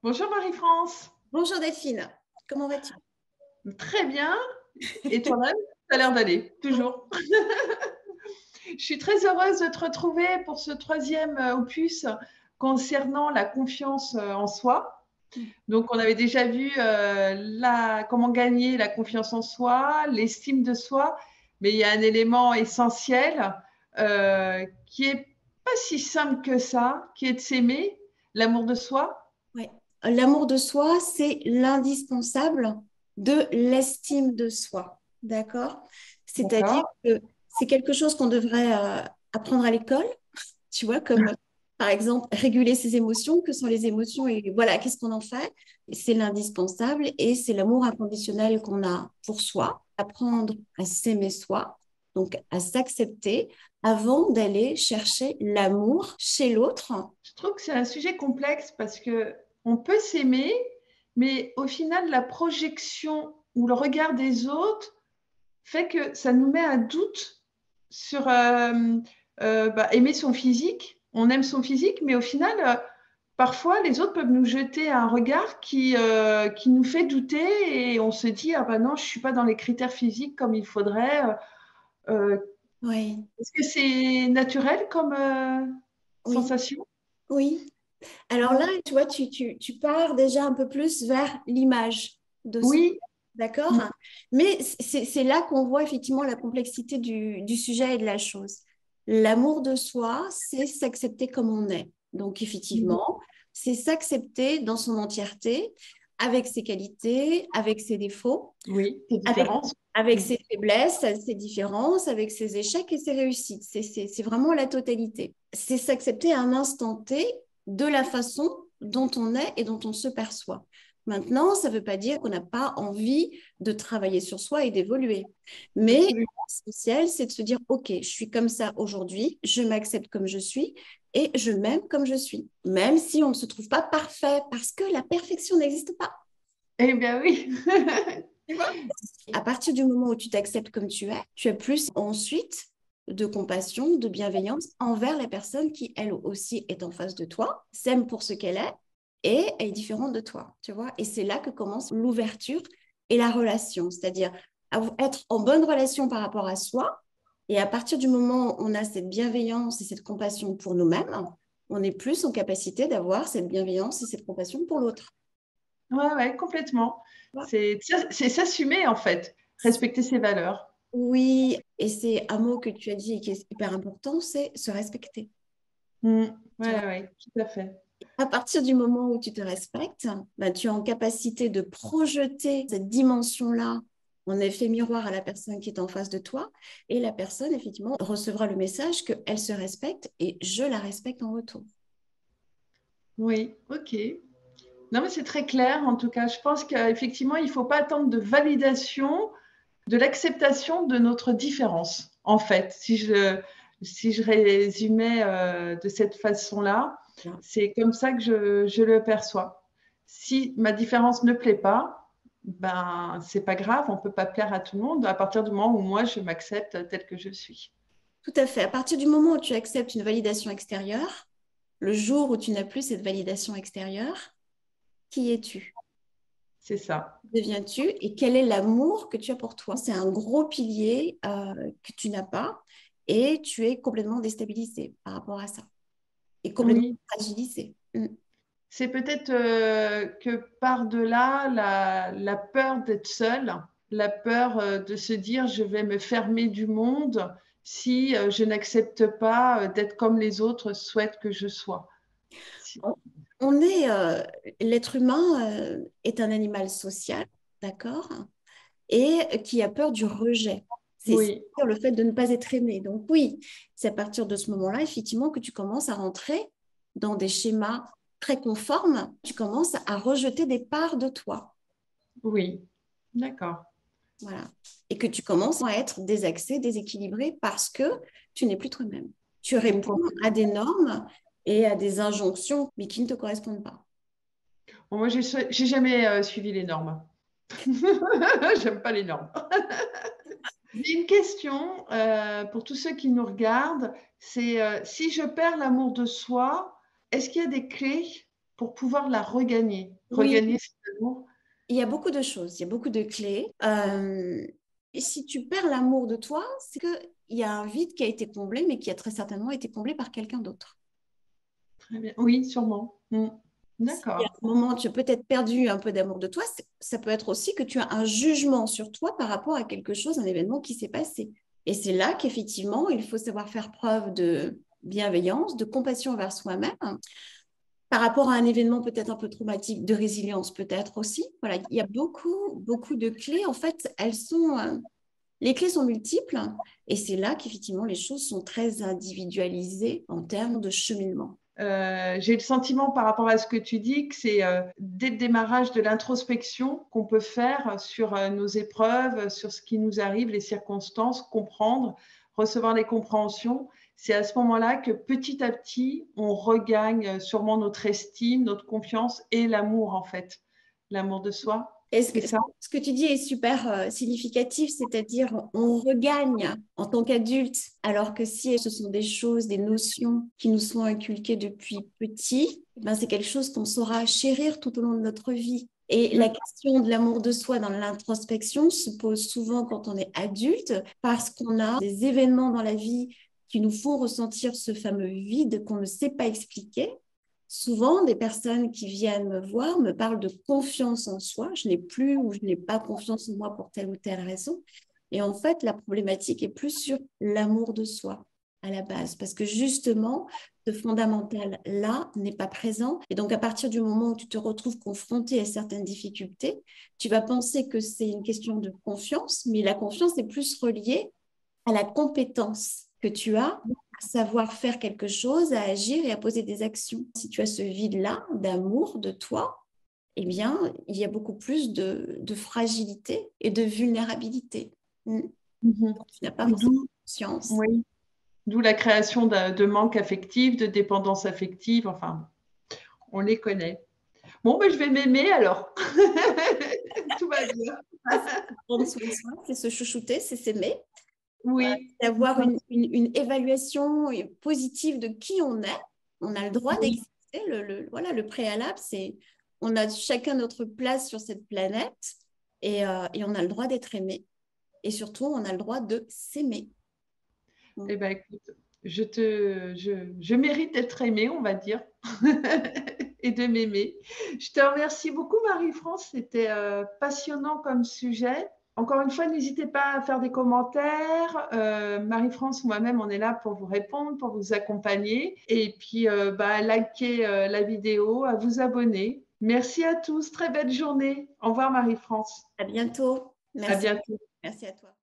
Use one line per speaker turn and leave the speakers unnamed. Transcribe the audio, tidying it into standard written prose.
Bonjour Marie-France.
Bonjour Delphine, comment vas-tu?
Très bien. Et toi-même? Ça a l'air d'aller, toujours. Je suis très heureuse de te retrouver pour ce troisième opus concernant la confiance en soi. Donc, on avait déjà vu comment gagner la confiance en soi, l'estime de soi, mais il y a un élément essentiel qui est pas si simple que ça, qui est de s'aimer, l'amour de soi.
Ouais. L'amour de soi, c'est l'indispensable de l'estime de soi, d'accord? C'est-à-dire
D'accord?
que c'est quelque chose qu'on devrait apprendre à l'école, tu vois, comme par exemple réguler ses émotions, que sont les émotions et voilà, qu'est-ce qu'on en fait? C'est l'indispensable et c'est l'amour inconditionnel qu'on a pour soi, apprendre à s'aimer soi, donc à s'accepter avant d'aller chercher l'amour chez l'autre.
Je trouve que c'est un sujet complexe parce que on peut s'aimer, mais au final, la projection ou le regard des autres fait que ça nous met un doute sur aimer son physique. On aime son physique, mais au final, parfois, les autres peuvent nous jeter un regard qui nous fait douter et on se dit, ah ben non, je ne suis pas dans les critères physiques comme il faudrait. Euh,
Oui,
Est-ce que c'est naturel comme
oui,
sensation?
oui. Alors là, tu vois, tu pars déjà un peu plus vers l'image de soi,
Oui.
d'accord? Mais c'est là qu'on voit effectivement la complexité du sujet et de la chose. L'amour de soi, c'est s'accepter comme on est. Donc,
Mhm.
effectivement, c'est s'accepter dans son entièreté, avec ses qualités, avec ses défauts,
Oui, des
avec,
différences.
avec
Mm.
ses faiblesses, ses différences, avec ses échecs et ses réussites. C'est vraiment la totalité. C'est s'accepter à un instant T de la façon dont on est et dont on se perçoit. Maintenant, ça ne veut pas dire qu'on n'a pas envie de travailler sur soi et d'évoluer. Mais
Absolument.
l'essentiel, c'est de se dire, OK, je suis comme ça aujourd'hui, je m'accepte comme je suis et je m'aime comme je suis. Même si on ne se trouve pas parfait, parce que la perfection n'existe pas.
Eh bien oui.
Tu vois. À partir du moment où tu t'acceptes comme tu as plus ensuite de compassion, de bienveillance envers la personne qui, elle aussi, est en face de toi, s'aime pour ce qu'elle est et est différente de toi, tu vois. Et c'est là que commence l'ouverture et la relation, c'est-à-dire être en bonne relation par rapport à soi. Et à partir du moment où on a cette bienveillance et cette compassion pour nous-mêmes, on est plus en capacité d'avoir cette bienveillance et cette compassion pour l'autre.
Ouais, ouais, complètement. C'est s'assumer en fait, respecter ses valeurs.
Oui, et c'est un mot que tu as dit et qui est hyper important, c'est se respecter.
Mm.
Tu vois.
Ouais, ouais, tout à fait.
À partir du moment où tu te respectes, bah, tu es en capacité de projeter cette dimension-là en effet miroir à la personne qui est en face de toi, et la personne, effectivement, recevra le message qu'elle se respecte et je la respecte en retour.
Oui, ok. Non, mais c'est très clair en tout cas. Je pense qu'effectivement, il ne faut pas attendre de validation, de l'acceptation de notre différence. En fait, si je résumais de cette façon-là, c'est comme ça que je le perçois. Si ma différence ne plaît pas, ben c'est pas grave, on peut pas plaire à tout le monde à partir du moment où moi je m'accepte telle que je suis.
Tout à fait. À partir du moment où tu acceptes une validation extérieure, le jour où tu n'as plus cette validation extérieure, qui es-tu?
C'est ça.
Deviens-tu et quel est l'amour que tu as pour toi? C'est un gros pilier que tu n'as pas et tu es complètement déstabilisé par rapport à ça et complètement
Oui.
fragilisé. Mm.
C'est peut-être que par-delà la peur d'être seule, la peur de se dire je vais me fermer du monde si je n'accepte pas d'être comme les autres souhaitent que je sois. Si-
On on est, l'être humain est un animal social, d'accord? Et qui a peur du rejet. C'est
Oui,
le fait de ne pas être aimé. Donc oui, c'est à partir de ce moment-là, effectivement, que tu commences à rentrer dans des schémas très conformes. Tu commences à rejeter des parts de toi.
oui, d'accord.
Voilà. Et que tu commences à être désaxé, déséquilibré parce que tu n'es plus toi-même. Tu
Ou
réponds
qu'on-
à des normes et à des injonctions, mais qui ne te correspondent pas.
Bon, moi, j'ai jamais suivi les normes. J'aime pas les normes. J'ai une question pour tous ceux qui nous regardent. C'est si je perds l'amour de soi, est-ce qu'il y a des clés pour pouvoir la regagner?
Oui,
Regagner cet amour?
il y a beaucoup de choses, il y a beaucoup de clés. Et si tu perds l'amour de toi, c'est qu'il y a un vide qui a été comblé, mais qui a très certainement été comblé par quelqu'un d'autre.
Très bien. Oui, sûrement.
Si à
D'accord.
un moment tu as peut-être perdu un peu d'amour de toi, ça peut être aussi que tu as un jugement sur toi par rapport à quelque chose, un événement qui s'est passé. Et c'est là qu'effectivement, il faut savoir faire preuve de bienveillance, de compassion envers soi-même, par rapport à un événement peut-être un peu traumatique, de résilience peut-être aussi. Voilà, il y a beaucoup, beaucoup de clés. En fait, les clés sont multiples et c'est là qu'effectivement les choses sont très individualisées en termes de cheminement.
J'ai le sentiment par rapport à ce que tu dis que c'est dès le démarrage de l'introspection qu'on peut faire sur nos épreuves, sur ce qui nous arrive, les circonstances, comprendre, recevoir les compréhensions. C'est à ce moment-là que petit à petit, on regagne sûrement notre estime, notre confiance et l'amour en fait, l'amour de soi.
Et
C'est ça?
ce que tu dis est super significatif, c'est-à-dire on regagne en tant qu'adulte, alors que si ce sont des choses, des notions qui nous sont inculquées depuis petit, ben c'est quelque chose qu'on saura chérir tout au long de notre vie. Et la question de l'amour de soi dans l'introspection se pose souvent quand on est adulte, parce qu'on a des événements dans la vie qui nous font ressentir ce fameux vide qu'on ne sait pas expliquer. Souvent, des personnes qui viennent me voir me parlent de confiance en soi. Je n'ai plus ou je n'ai pas confiance en moi pour telle ou telle raison. Et en fait, la problématique est plus sur l'amour de soi à la base, parce que justement, ce fondamental-là n'est pas présent. Et donc, à partir du moment où tu te retrouves confronté à certaines difficultés, tu vas penser que c'est une question de confiance, mais la confiance est plus reliée à la compétence que tu as à savoir faire quelque chose, à agir et à poser des actions. Si tu as ce vide-là d'amour de toi, eh bien, il y a beaucoup plus de fragilité et de vulnérabilité.
Mhm.
Donc, tu n'as pas forcément
D'où,
conscience.
oui, d'où la création de manque affectif, de dépendance affective. Enfin, on les connaît. Bon, ben, je vais m'aimer alors. Tout va bien.
Ah, c'est prendre soin de soi, c'est se chouchouter, c'est s'aimer,
Oui,
c'est avoir une évaluation positive de qui on est. On a le droit
oui.
d'exister. Voilà, le préalable, c'est on a chacun notre place sur cette planète et on a le droit d'être aimé. Et surtout, on a le droit de s'aimer.
Eh ben, écoute, je mérite d'être aimée, on va dire, et de m'aimer. Je te remercie beaucoup, Marie-France. C'était passionnant comme sujet. Encore une fois, n'hésitez pas à faire des commentaires. Marie-France, moi-même, on est là pour vous répondre, pour vous accompagner. Et puis, bah, likez la vidéo, à vous abonner. Merci à tous. Très belle journée. Au revoir, Marie-France.
À bientôt.
À
Merci.
bientôt.
Merci à toi.